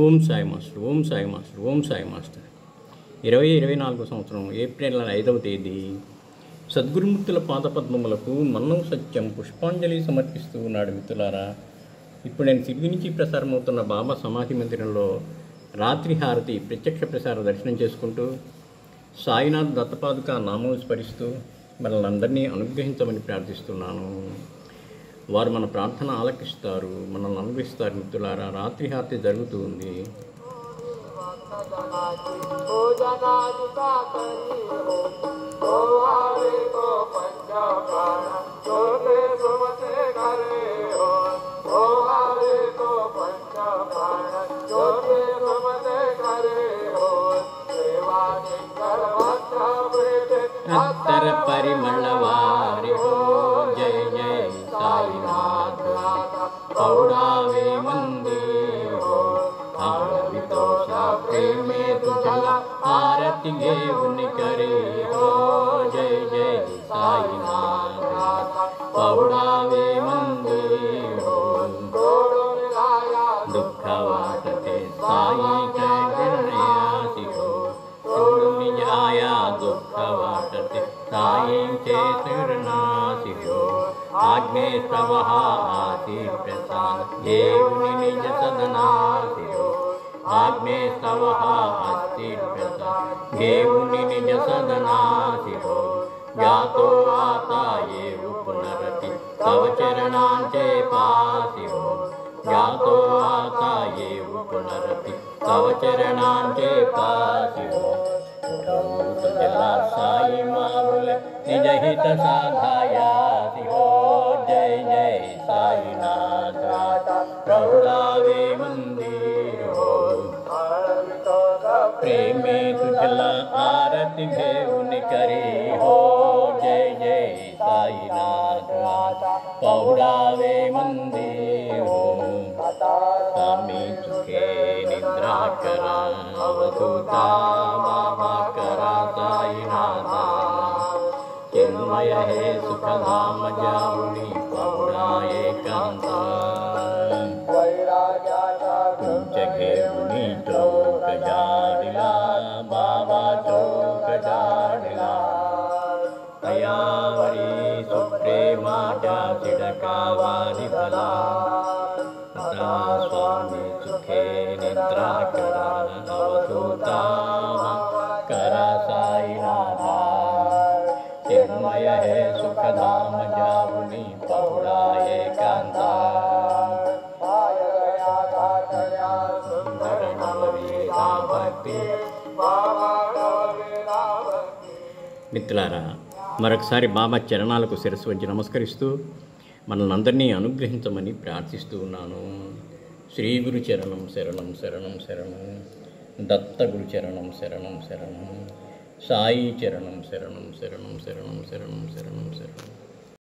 Om Sai master, Om Sai master, Om Sai master. 2024 సంవత్సరం April 5వ తేదీ సద్గురుమూర్తుల పాదపద్మములకు మన్నం సత్యం పుష్పాంజలి సమర్పిస్తూ ఉన్నాడు. మిత్రులారా, ఇప్పుడు నేను తిరిగి నుంచి ప్రసారమవుతున్న బాబా సమాధి మందిరంలో రాత్రి హారతి ప్రత్యక్ష ప్రసార దర్శనం చేసుకుంటూ సాయినాథ్ దత్తపాదుక నామం స్మరిస్తూ మనల్ని అందరినీ అనుగ్రహించమని ప్రార్థిస్తున్నాను. వారు మన ప్రార్థన ఆలకిస్తారు, మనల్ని అనుగ్రహిస్తారు. మిత్రులారా, రాత్రి హారతి జరుగుతూ ఉంది. అత్తర పరిమళ వారి హో జయ జయ సాయినాథ్ పౌడావే మందిర్ హో ఆరవితో సా ప్రేమే తుజల ఆరతి గేవుని करे हो जय जय साईनाथ पौडावे मंदिर हो दुख वाटते साई करुणयासी हो सोडून जाया दुख वाटते साई चेतुर्नासी हो आज्ञे सवः आसी प्रसाद देवुनि निज सदनासी हो आज्ञे सवः आसी प्रसाद देवुनि निज सदनासी हो जातो आता ये पुनरति तव चरणांचे पासी हो जातो आता ये पुनरति तव चरणांचे पासी हो जला साई मामुल निज हित साधायासी हो जय जय साईनाथ प्रभुरावे मंदिर हो प्रेमे तुझला आरती घेऊन करे हो जय जय साईनाथ पौडावे मंदिर हो स्वामी तुझे निद्रा करा अवधूता बाबा करा साईनाथा चिन्मय हे सुखधाम जाऊनी पौडा एकांता तुमच्या घेऊनी चौक जाडला बाबा चौक जाडला तयावरी सुप्रेमाच्या चिडकावारी भला आता स्वामी सुखे निद्रा करा अवधूता करा साईनाथा चिन्मय हे सुखधाम जाऊनी पौडा एकांता सुंदर नववीरा भक्ति మిత్రులారా, మరొకసారి బాబా చరణాలకు శిరస్సు వంచి నమస్కరిస్తూ మనల్ని అందరినీ అనుగ్రహించమని ప్రార్థిస్తూ ఉన్నాను. శ్రీ గురు చరణం శరణం శరణం శరణం, దత్త గురు చరణం శరణం శరణం, సాయి చరణం శరణం శరణం శరణం శరణం శరణం శరణం.